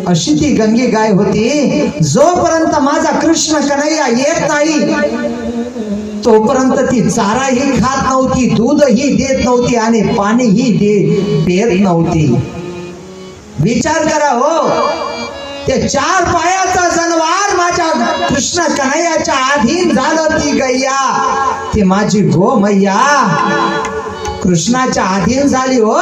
अशी ती गंगी गाय होती. जोपर्यंत माझा कृष्ण कन्हैया येत नाही तोपर्यंत ती चाराही खात नव्हती, दूधही देत नव्हती आणि पाणीही देत नव्हती. विचार करा हो, ते 4 पायाचा जनावर माझ्या कृष्ण कन्हैयाच्या अधीन झालं. ती गैया, ती माझी गो मैया कृष्णाच्या अधीन झाली हो.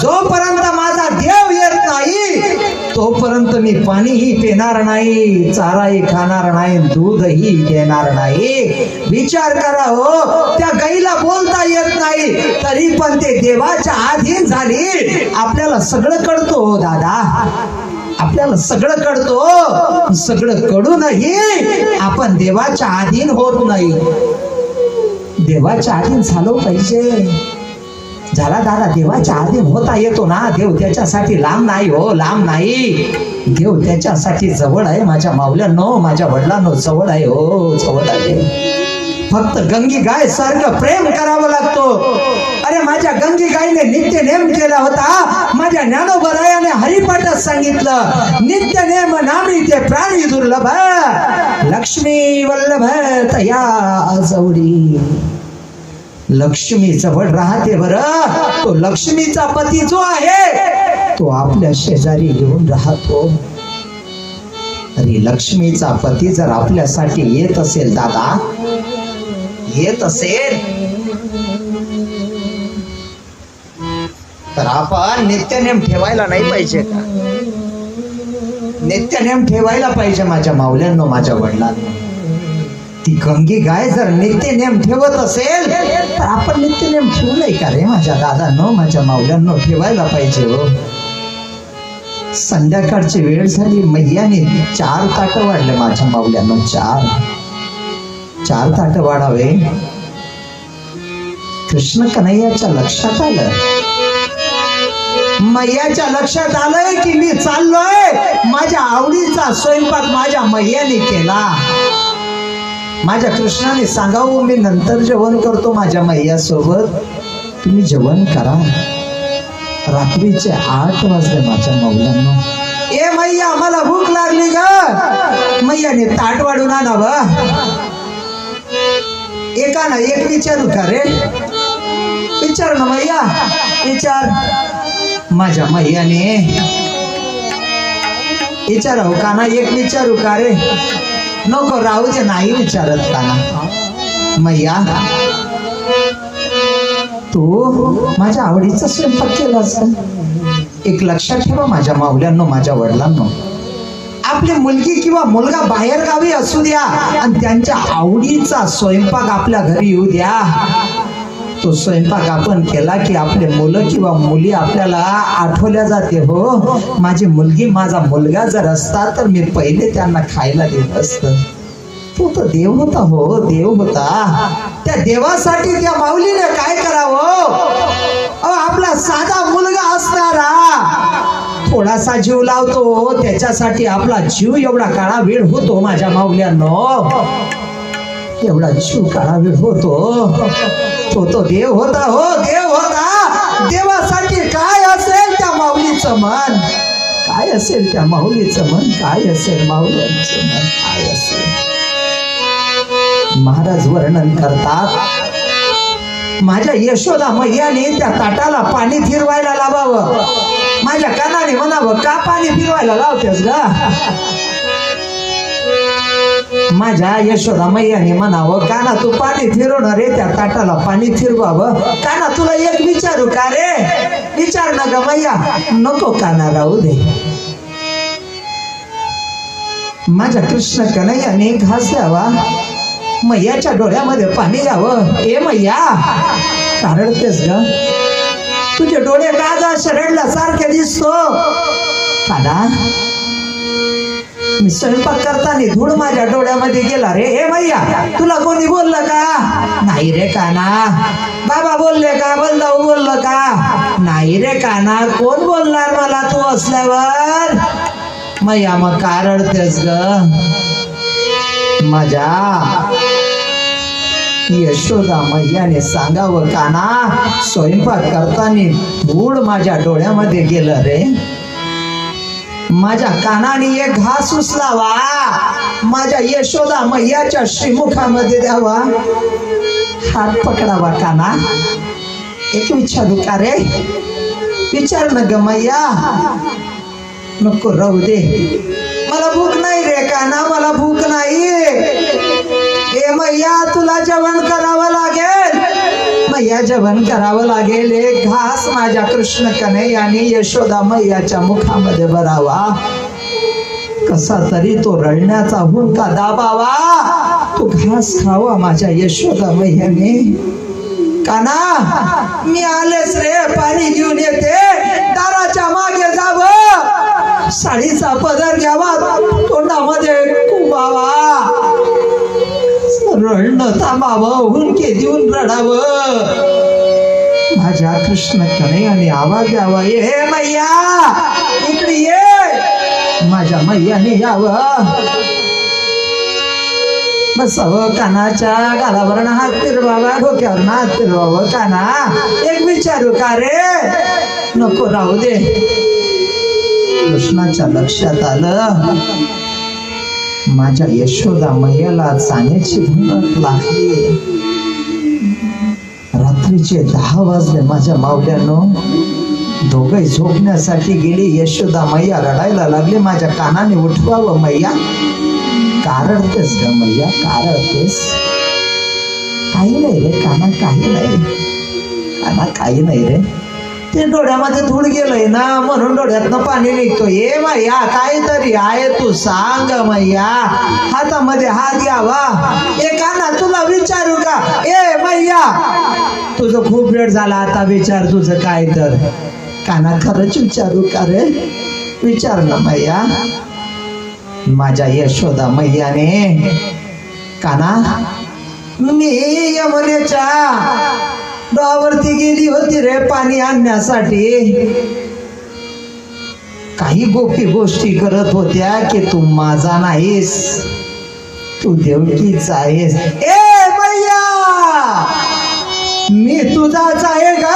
जोपर्यंत माझा देव येत नाही तोपर्यंत मी पाणीही पिणार नाही, चाराही खाणार नाही, दूधही देणार नाही. विचार करा हो, त्या गाईला बोलता येत नाही तरी पण ते देवाच्या अधीन झाली. आपल्याला सगळं कळतो हो दादा, आपल्याला सगळं कळतो. सगळं कळूनही आपण देवाच्या अधीन होत नाही. देवाच्या अधीन झालो पाहिजे. झाला दादा, देवाच्या अधीन होता येतो ना. देव त्याच्यासाठी लांब नाही हो, लांब नाही. देव त्याच्यासाठी जवळ आहे. माझ्या माऊल्यांनो, माझ्या वडिलांनो, जवळ आहे हो, जवळ आहे. फक्त गंगी गाय सारखं प्रेम करावं लागतो. अरे माझ्या गंगी गायने नित्य नेम केला होता. माझ्या ज्ञानोबरायाने हरिपाठात सांगितलं, नित्य नेम नामी ते प्राणी दुर्लभ, लक्ष्मी वल्लभ तया जवळी. लक्ष्मी जवळ राहते बरं. तो लक्ष्मीचा पती जो आहे तो आपल्या शेजारी येऊन राहतो. अरे लक्ष्मीचा पती जर आपल्यासाठी येत असेल दादा, येत असेल तर आपण नित्यनेम ठेवायला नाही पाहिजे का? नित्यनेम ठेवायला पाहिजे माझ्या माऊल्यांनो, माझ्या वडिलांनो. ती गंगी गाय जर नित्यनेम ठेवत असेल तर आपण नित्यनेम ठेवलंय का रे माझ्या दादांनो, माझ्या माऊल्यांनो? ठेवायला पाहिजे हो. संध्याकाळची वेळ झाली. मैयाने 4 ताट वाढले माझ्या माऊल्यांनो. 4 ताट वाढावे. कृष्ण कन्हैयाच्या लक्षात आलं, मैयाच्या लक्षात आलंय की मी चाललोय. माझ्या आवडीचा स्वयंपाक माझ्या मैयाने केला. माझ्या कृष्णाने सांगावं, मी नंतर जेवण करतो माझ्या मैया सोबत, तुम्ही जेवण करा. रात्रीचे 8 वाजले माझ्या माऊल्यांनो. ए मैया, मला भूक लागली ग. मैयाने ताट वाढून आणावं. एका ना एक विचारू का रे? विचार ना मैया, विचार. माझ्या मैयाने विचारावं का ना? एक विचारू का रे? नको, राहू दे, नाही विचारत का ना. मैया, तू माझ्या आवडीचा स्वयंपाक केला असेल. एक लक्षात ठेवा माझ्या माऊल्यांनो, माझ्या वडिलांनो, आपली मुलगी किंवा मुलगा बाहेर गावी असू द्या आणि त्यांच्या आवडीचा स्वयंपाक आपल्या घरी येऊ द्या. तो स्वयंपाक आपण केला की आपले मुलं किंवा मुली आपल्याला आठवल्या जाते. हो, माझी मुलगी, माझा मुलगा जर असता तर मी पहिले त्यांना खायला देत असत. तो तर देव होता हो, देव होता. त्या देवासाठी त्या माऊलीने काय करावं? आपला साधा मुलगा असणारा थोडासा जीव लावतो, त्याच्यासाठी आपला जीव एवढा काळा वेळ होतो माझ्या माऊल्यांनो. एवढा जीव काळा वेळ होतो. तो देव होता हो, देव होता. देवासाठी काय असेल त्या माऊलीचं मन, काय असेल त्या माऊलीचं मन, काय असेल माऊलीचं मन, काय असेल. महाराज वर्णन करतात, माझ्या यशोदा मैयाने त्या ताटाला पाणी फिरवायला लावावं. माझ्या कानाने म्हणावं, का पाणी फिरवायला लावतेस ग? माझ्या यशोदा मैयाने म्हणावं, काना तू पाणी फिरवणार रे, त्या ताटाला पाणी फिरवावं. काना तुला एक विचारू का रे? विचार ना ग मैया. नको काना, राहू दे. माझ्या कृष्ण कन्हैयाने घास द्यावा, मैयाच्या डोळ्यामध्ये पाणी यावं. ए मैया, कारडतेस ग? तुझे डोळे का ग रडल्यासारखे दिसतो? काना, मी स्वयंपाक करताना धूळ माझ्या डोळ्यामध्ये गेला रे. हे मैया, तुला कोणी बोललं का? नाही रे काना. बाबा बोलले का? बलदाऊ बोललं का? नाही रे काना. कोण बोलणार मला तू असल्यावर? मैया, मग का रडतेस ग? माझ्या यशोदा मैयाने सांगावं, काना, स्वयंपाक करताना धूळ माझ्या डोळ्यामध्ये गेलं रे. माझ्या कानाने एक घास उचलावा, माझ्या यशोदा मैयाच्या श्रीमुखामध्ये द्यावा, हात पकडावा. काना, एक विचारू का रे? विचार न ग मैया. नको, राहू दे, मला भूक नाही रे काना, मला भूक नाही. ए मैया, तुला जेवण करावं लागेल. मैया, जेवण करावं लागेल. एक घास माझ्या कृष्ण कन्हैयाने यशोदा मैयाच्या मुखामध्ये भरावा. कसा तरी तो रडण्याचा हुंका दाबावा, तो घास खावा माझ्या यशोदा मैयाने. काना, मी आलेच रे, पाणी घेऊन येते. दाराच्या मागे जावं, साडीचा पदर घ्यावा, तोंडामध्ये कुंभावा, रडणं थांबावं, हुंके देऊन रडावं. माझ्या कृष्ण कन्हैयाने आवाज द्यावा, हे मैया, इकडे ये. माझ्या मैयाने यावं, बसावं, कानाच्या गालावर हात फिरवावा, डोक्यावर हात फिरवावं. काना, एक विचारू का रे? नको, राहू दे. कृष्णाच्या लक्षात आलं, माझ्या यशोदा मैयाला जाण्याची भूक लागली. रात्रीचे 10 वाजले माझ्या मावल्यानो. दोघे झोपण्यासाठी गेली. यशोदा मैया रडायला लागली. माझ्या कानाने उठवावं, मैया का रडतेस ग मैया, का रडतेस? काही नाही रे काना, काही नाही. काना, काही नाही रे, ते डोळ्यामध्ये धूळ गेलंय ना, म्हणून डोळ्यातनं पाणी निघतो. ए मैया, काहीतरी आहे, तू सांग मैया. हातामध्ये हात घ्यावा. ए काना, तुला विचारू का? ए मैया, तुझं खूप वेळ झाला, आता विचार तुझं काय तर. काना, खरंच विचारू का रे? विचार ना मैया. माझ्या यशोदा मैयाने, काना, मी यमुनेच्या डोहावरती गेली होती रे पाणी आणण्यासाठी. काही गोपी गोष्टी करत होत्या की तू माझा नाहीस, तू देवकीचा आहेस. ए मैया, मी तुझाच आहे ग.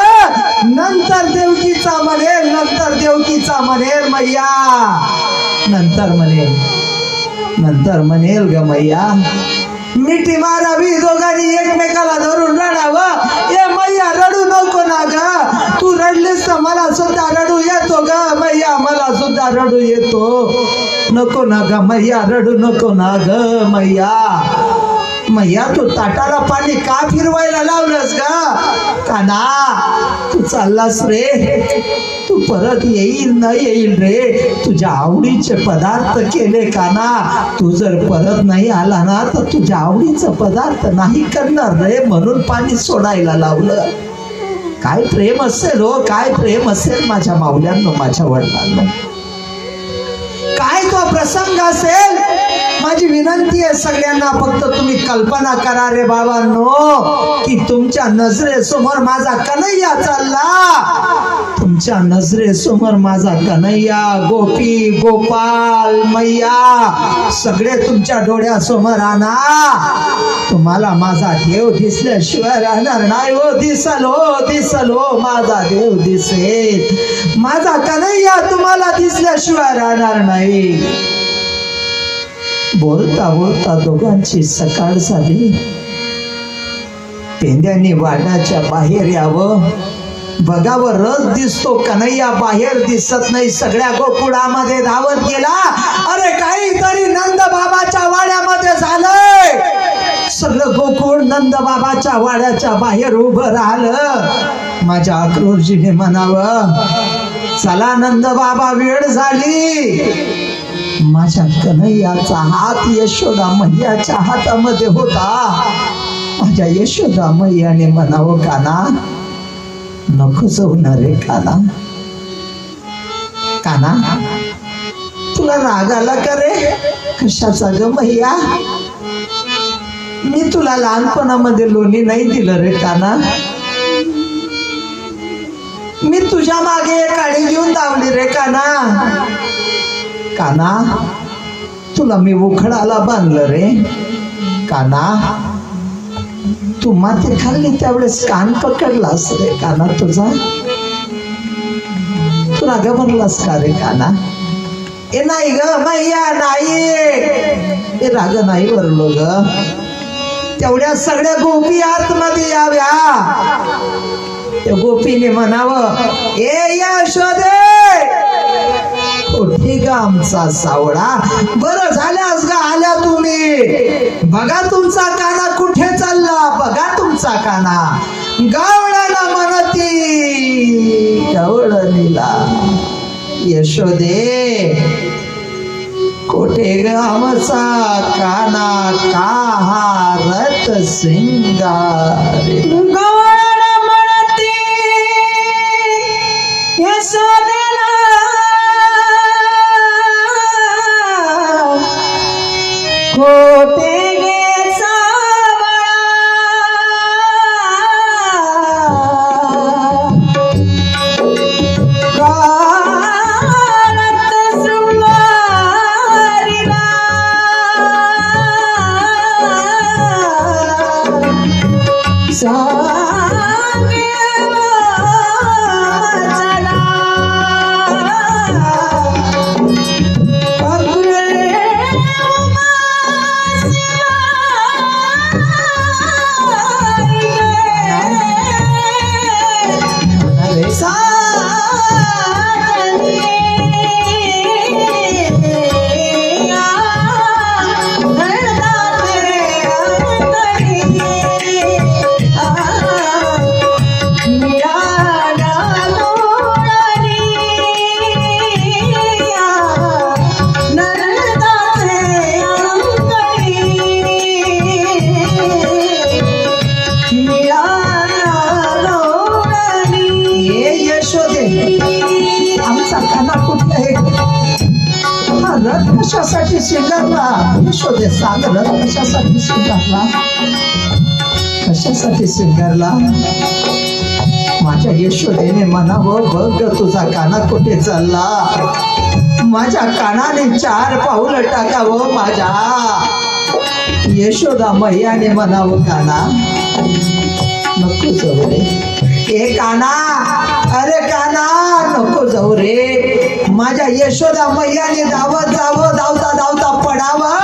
नंतर देवकीचा म्हणेल, नंतर देवकीचा म्हणेल मैया, नंतर म्हणेल, नंतर म्हणेल ग मैया. मिठी मारावी, दोघांनी एकमेकाला धरून रडावं. ए मैया, रडू नको ना ग. तू रडलीस तर मला सुद्धा रडू येतो ग मैया, मला सुद्धा रडू येतो. नको ना ग मैया, रडू नको ना ग मैया. मैया, तू ताटाला पाणी का फिरवायला लावलंस ग? काना, तू चाललास रे, तू परत येईल न येईल रे. तुझ्या आवडीचे पदार्थ केले काना, तू जर परत नाही आला ना तर तुझ्या आवडीचं पदार्थ नाही करणार रे, म्हणून पाणी सोडायला लावलं. काय प्रेम असेल हो, काय प्रेम असेल माझ्या मावल्यांनो, माझ्या वडिलांनो. काय तो प्रसंग असेल. माझी विनंती आहे सगळ्यांना, फक्त तुम्ही कल्पना करा रे बाबांनो, की तुमच्या नजरेसमोर माझा कन्हैया चालला. तुमच्या नजरेसमोर माझा कन्हैया, गोपी, गोपाल, मैया सगळे तुमच्या डोळ्यासमोर आणा. तुम्हाला माझा देव दिसल्याशिवाय राहणार नाही हो. दिसल हो, दिसल हो, माझा देव दिसेल. माझा कन्हैया तुम्हाला दिसल्याशिवाय राहणार नाही. बोलता बोलता दोघांची सकाळ झाली. पेंड्याने वाड्याच्या बाहेर यावं, बघावं, रस दिसतो, कन्हैया बाहेर दिसत नाही. सगळ्या गोकुळामध्ये धावत गेला. अरे काहीतरी नंद बाबाच्या वाड्यामध्ये झालंय. सगळं गोकुळ नंद बाबाच्या वाड्याच्या बाहेर उभं राहिलं. माझ्या अक्रोरजीने म्हणावं, चला नंद बाबा, वेळ झाली. माझ्या कन्हैयाचा हात यशोदा मैयाच्या हातामध्ये होता. माझ्या यशोदा मैयाने म्हणावं, काना, नको जाऊ ना रे काना. काना, तुला राग आला का रे? कशाचा ग मैया? मी तुला लहानपणामध्ये लोणी नाही दिलं रे काना. मी तुझ्या मागे काडी घेऊन धावली रे काना. काना, तुला मी उखडाला बांधलं रे काना. तू माती खाल्ली त्यावेळेस कान पकडलास रे काना तुझा. तू रागा भरलास का रे काना? ए नाही ग मैया नाही, ए राग नाही भरलो ग. तेवढ्या सगळ्या गोपी आतमध्ये याव्या. त्या गोपीने म्हणावं ए यशोदे, कुठे ग आमचा सावळा? बरं झाल्यास ग आल्या तुम्ही. बघा तुमचा काना कुठे चालला, बघा तुमचा काना. गावळाला म्हणती गवळणीला, यशोदे कुठे ग आमचा काना, का हारत सिंगार. गवळण म्हणती यशोदेला, कोठे गे सावळा, काळात शृंगारीला, कशासाठी शिंगारला? यशोदे सांग, रथ कशासाठी शिंगारला? कशासाठी शिंगारला? माझ्या यशोदेने म्हणावं बघ तुझा काना कुठे चालला. माझ्या कानाने 4 पाऊल टाकावं. माझ्या यशोदा मैयाने म्हणावं काना नको जाऊ रे. ए काना, अरे काना नको जाऊ रे. माझ्या यशोदा मैयाने धावत जावं, धावता धावता पडावं.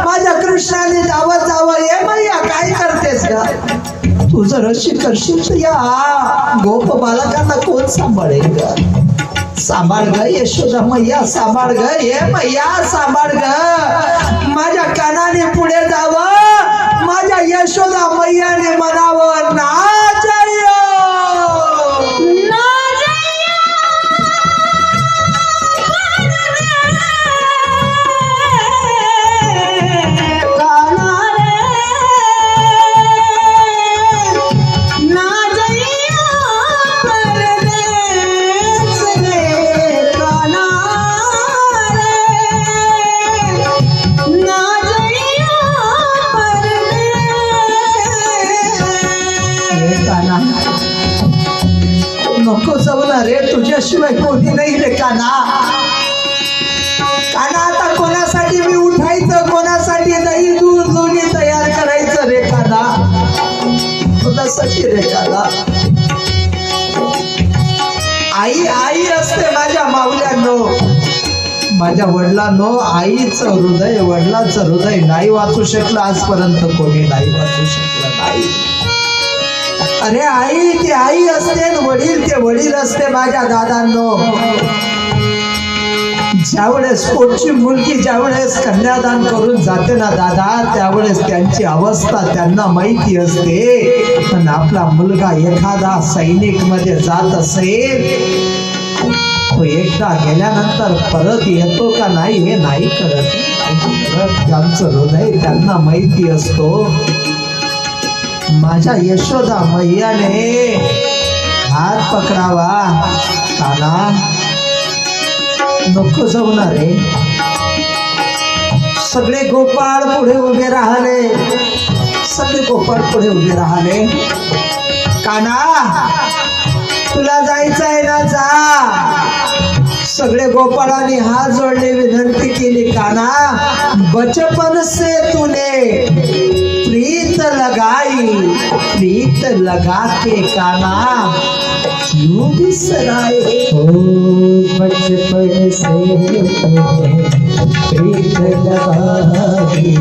माझ्या कृष्णाने धावत जावं. ए मैया काय करतेस ग? तू जर अशी करशील तर या गोप बालकांना कोण सांभाळेल ग? सांभाळ ग यशोदा मैया, सांभाळ ग. ए मैया सांभाळ ग. माझ्या कानाने पुढे जावं. माझ्या यशोदा मैयाने म्हणावं ना नको जाऊ ना रे, तुझ्याशिवाय कोणी नाही रे काना. काना आता कोणासाठी मी उठायचं, कोणासाठी दही दूध लोणी तयार करायचं रे काना? कोणासाठी रे काना? आई आई असते माझ्या माऊल्यांनो, माझ्या वडिलांनो. आईचं हृदय, वडिलांचं हृदय नाही वाचू शकलं आजपर्यंत, कोणी नाही वाचू शकलं नाही. अरे आई ती आई असते, वडील ते वडील असते माझ्या दादांनो. ज्यावेळेस पोटची मुलगी ज्यावेळेस कन्यादान करून जाते ना दादा, त्यावेळेस त्यांची अवस्था त्यांना माहिती असते. पण आपला मुलगा एखादा सैनिक मध्ये जात असेल, तो एकदा गेल्यानंतर परत येतो का नाही हे नाही कळत. त्यांचं हृदय त्यांना माहिती असतो. माझ्या यशोदा मैयाने हात पकडावा. काना नको जाऊ ना रे. सगळे गोपाळ पुढे उभे राहिले, सगळे गोपाळ पुढे उभे राहिले. काना तुला जायचंय ना जा. सगळे गोपाळाने हात जोडले, विनंती केली, काना बचपन से तूने प्रीत लगाई, प्रीत लगा के काना क्यों बिसराए। ओ बचपन से प्रीत लगाई,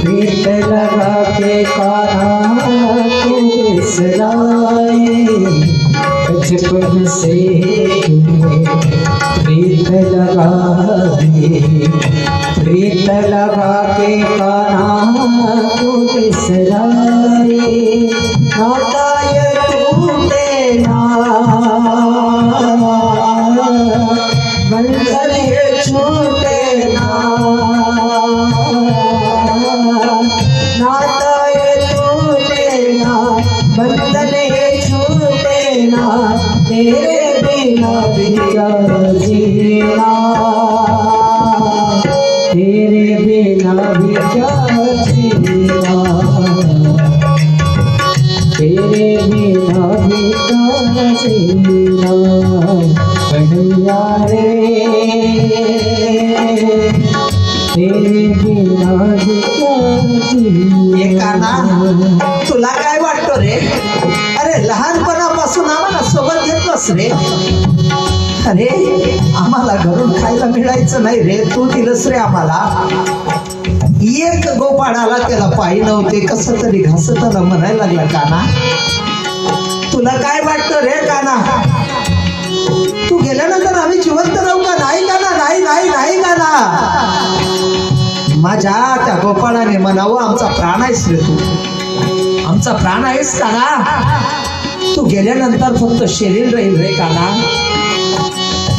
प्रीत लगा के कान्हा तू बिसराए। बचपन से प्रीत लगाई, प्रीत लगा के कान्हा तू बिसराए। नाता ये टूटे ना, बंधन ये छूटे ना, नाता ये टूटे ना, बंधन ये छूटे ना, तेरे बिना भी क्या जीना, तेरे बिना भी क्या जीना, तेरे बिना भी क्या जीना। कन्हैया रे तेरे बिना भी क्या हे काना, जीना। तुला काय वाटतं रे? अरे लहानपणापासून आम्हाला सोबत घेतलंस रे. अरे आम्हाला घरून खायला मिळायचं नाही रे, तू दिलंस रे आम्हाला. एक गोपाळाला त्याला पायी नव्हते, कसं तरी घासताना म्हणायला लागला, काना तुला काय वाटतं रे काना? तू गेल्यानंतर आम्ही जिवंत राहू का? नाही काना, नाही नाही नाही काना. माझ्या त्या गोपाळाने म्हणावं, आमचा प्राण आहेस रे तू, आमचा प्राण आहेस काना. तू गेल्यानंतर फक्त शरीर राहील रे काना,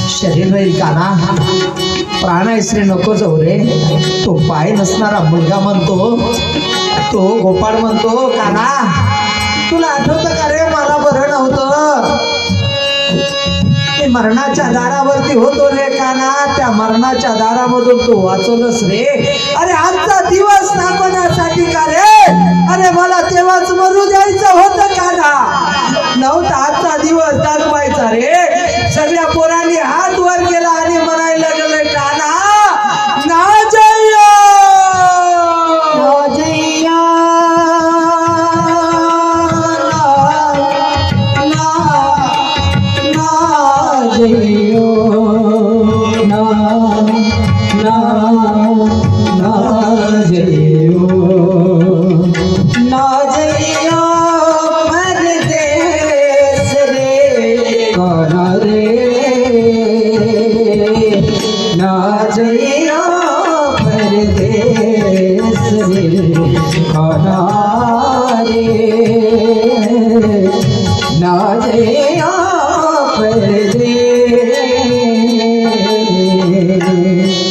शरीर राहील काना. प्राण आहेस रे, नको जाऊ रे. तो पाय नसणारा मुलगा म्हणतो, तो गोपाळ म्हणतो, काना तुला आठवतं का रे, मला बरं नव्हतं, मी मरणाच्या दारावरती होतो रे काना. त्या मरणाच्या दारामधून तू वाचवलंस रे. अरे आजचा दिवस दाखवण्यासाठी का रे? अरे मला तेव्हाच मरू द्यायचं होतं काना, नव्हता आजचा दिवस दाखवायचा रे. सगळ्या पोरांनी हात वर केला आणि म्हणायला गेलं, काना ना जय राजैया जइयो ना, ना ना जइयो, ना जइयो परदेस रे कान्हा रे, ना जइयो परदेस रे कान्हा रे, ना जइयो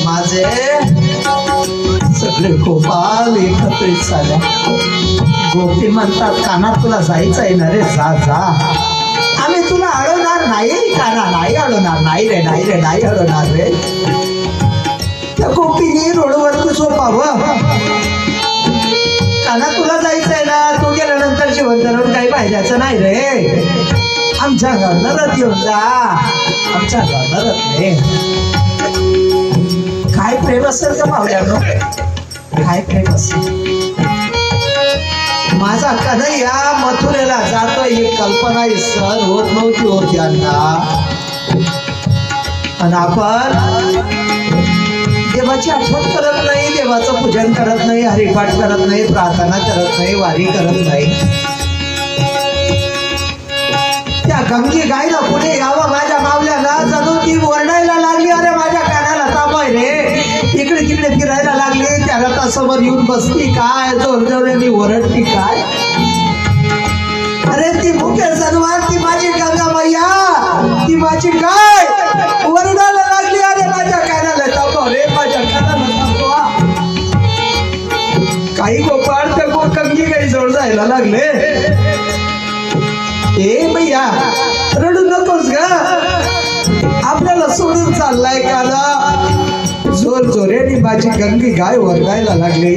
माझे सगळे गोपाल एकत्रित झाल्या. गोपी म्हणतात, काना तुला जायचं आहे ना रे, जा जा, आम्ही तुला अडवणार नाही काना, नाही अडवणार, नाही रे, नाही रे, नाही अडवणार रे. त्या गोपीने रोडवरती झोपावं. काना तुला जायचंय ना, तू गेल्यानंतर जिवंत राहून काही पाहिजेचं नाही रे. आमच्या घरदारात येऊन जा, आमच्या घरदारात रे. काय प्रेम असेल का पाहुण्यानो, काय प्रेम असेल. माझा कन्हैया मथुरेला जातोय ही कल्पना सर होत नव्हती होत यांना. आणि आपण देवाची आठवण करत नाही, देवाचं पूजन करत नाही, हरिपाठ करत नाही, प्रार्थना करत नाही, वारी करत नाही. त्या गंगी गायला पुढे यावं माझ्या मावल्याला, जणू ती ओरडायला लागली, अरे माझ्या कानाला ताप आहे रे. इकडे तिकडे फिरायला लागली, त्या रथासमोर येऊन बसली काय, जोरजोराने ओरडती काय. अरे ती मुख्य सन्मान, ती माझी गंगा मैया, ती माझी गाय ओरडायला लागली, अरे माझ्या कानाला ताप रे, माझ्या कानाला ताप. काही गोपाळ त्या गंगी गाई जोड जायला लागले. ए भैया रडू नकोस ग, आपल्याला सोडून चाललाय काना. जोर जोऱ्याने माझी गंगी गाय ओरडायला लागली.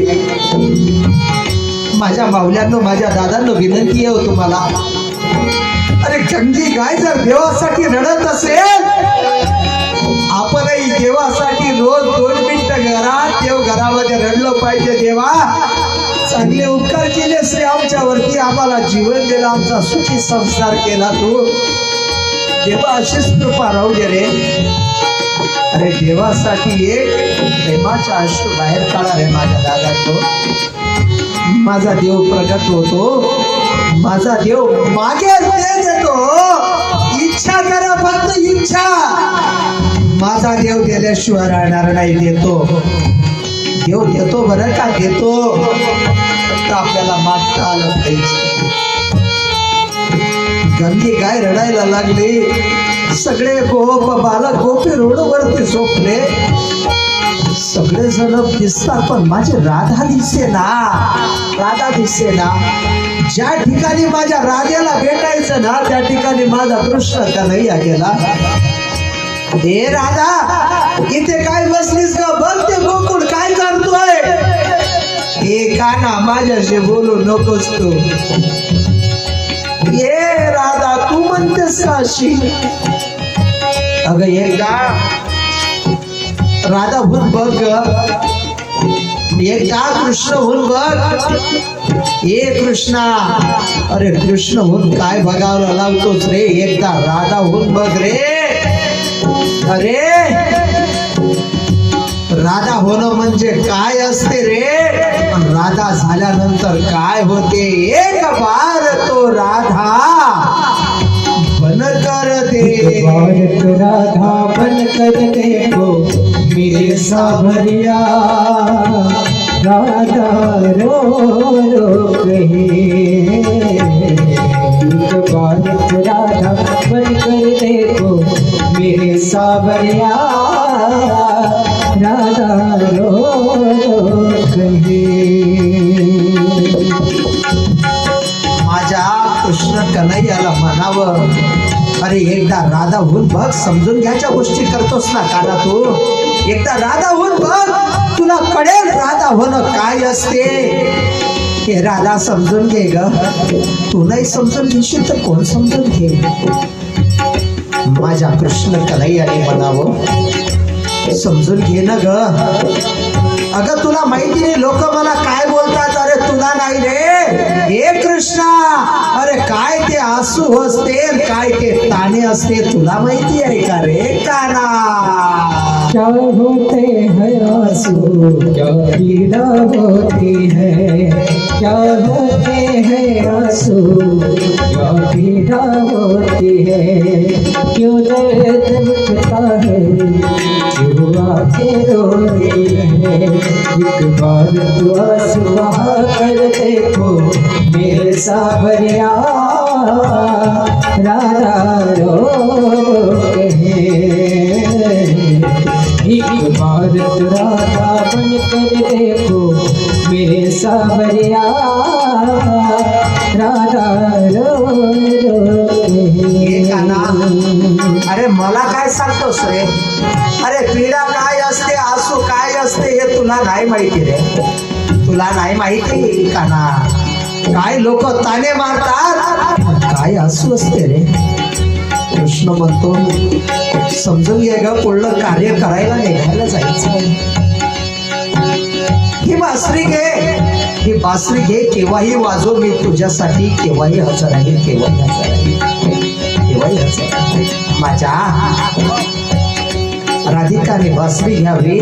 माझ्या मावल्यांनो, माझ्या दादांनो विनंती आहे तुम्हाला, अरे गंगी गाय जर देवासाठी रडत असेल आपणही देवासाठी रोज 2 मिनिटं घरात देव घरामध्ये रडलं पाहिजे. देवा चांगले उपकार केले श्री आमच्यावरती, आम्हाला जीवन दिलं, आमचा सुखी संसार केला तू. देवा अशीच कृपा राहू दे रे. अरे देवासाठी एक प्रेमाचा अश्रू बाहेर काढा रे माझ्या दादा. तो माझा देव प्रगट होतो, माझा देव मागे देतो. इच्छा करा फक्त इच्छा. माझा देव दिल्याशिवाय राहणार नाही. देतो देव देतो बरं का, देतो. फक्त आपल्याला मागता आलं पाहिजे. गंगी गाय रडायला लागली. सगळे गोप बालक गोपी रोडवरती झोपले. सगळे जण दिसतात पण माझी राधा दिसे ना, राधा दिसे ना. ज्या ठिकाणी माझ्या राधेला भेटायचं ना त्या ठिकाणी माझा कृष्ण कन्हैया गेला. हे राधा इथे काय बसलीस का? बघ ते गोकुळ काय करतोय. हे काना माझ्याशी बोलू नकोस तू. ये राधा तू म्हणतेस का अशी? अगं एकदा राधा होऊन बघ, एकदा कृष्ण होऊन बघ. ये कृष्णा, अरे कृष्ण होऊन काय बघावं लागतोच रे. एकदा राधा होऊन बघ रे. अरे राधा होणं म्हणजे काय असते रे, पण राधा झाल्यानंतर काय होते. एक बार तो राधा बन कर दे, राधा बन कर देखो मेरे सावरिया. राधा रो रो कहे, एक बार राधा बन कर देखो मेरे सावरिया. राधा रो रो कहे. माझ्या कृष्ण कन्हैयाला म्हणावं, अरे एकदा राधा होऊन बघ. समजून घ्यायच्या गोष्टी करतोस ना काना तू. एकदा राधा होऊन बघ, तुला कळेल राधा होणं काय असते. हे राधा समजून घे ग. तू नाही समजून घेशील तर कोण समजून घे. माझ्या कृष्ण कन्हैयाने म्हणावं, समजून घे ना ग. अगं तुला माहिती नाही लोक मला काय बोलतात. अरे तुला नाही रे. हे कृष्णा, अरे काय ते आंसू असते, काय ते ताणे असते तुला माहिती आहे का रे काना. क्या होते हैं आंसू, क्या पीड़ा होती है. क्या होते हैं आंसू, क्या पीड़ा होती है. क्यों दर्द उठता है, क्यों आंखें रो रही है. एक बार तो आंसू बहा कर देखो मेरे सावरिया. राधा रो कहे, एक बार राधा बन कर देखो मेरे सावरिया. राधा रो रो हे काना, अरे मला काय सांगतोस रे. अरे पीडा काय असते, आंसू काय असते हे तुला नाही माहिती रे. तुला नाही माहिती काना. काय लोक ताने मारतात, काय आंसू असते रे. कृष्ण म्हणतो, समजून घे ग. पुढलं कार्य करायला निघायला जायचं. ही बासरी घे, ही बासरी घे. केव्हाही वाजव मी तुझ्यासाठी. केव्हाही हजर आहे, केव्हाही हजर आहे, केव्हाही हजर आहे. माझ्या राधिकाने बासरी घ्यावी.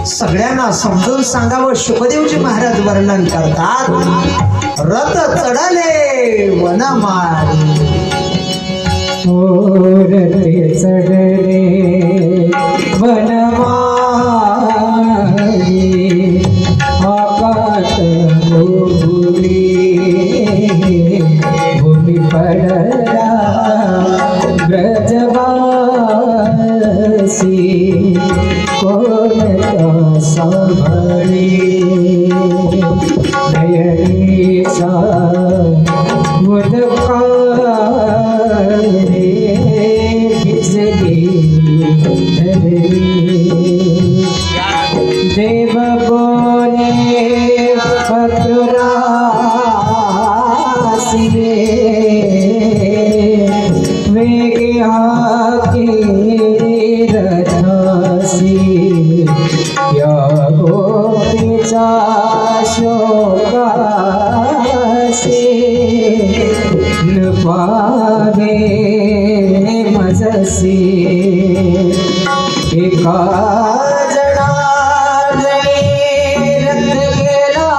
सगळ्यांना समजून सांगावं. शुभदेवजी महाराज वर्णन करतात, रथ चढले वनमाळी. रथे चढले वनमाळी. आकाश भूमी, भूमी पडला ब्रजवासी. कोण त्या सांभाळी. दयनीचा मुदका देव बोले पत्रुरासी वेगे आके रथा. या गोपीचा शोकासे न पावे मजसी एका जणाने रथ गेला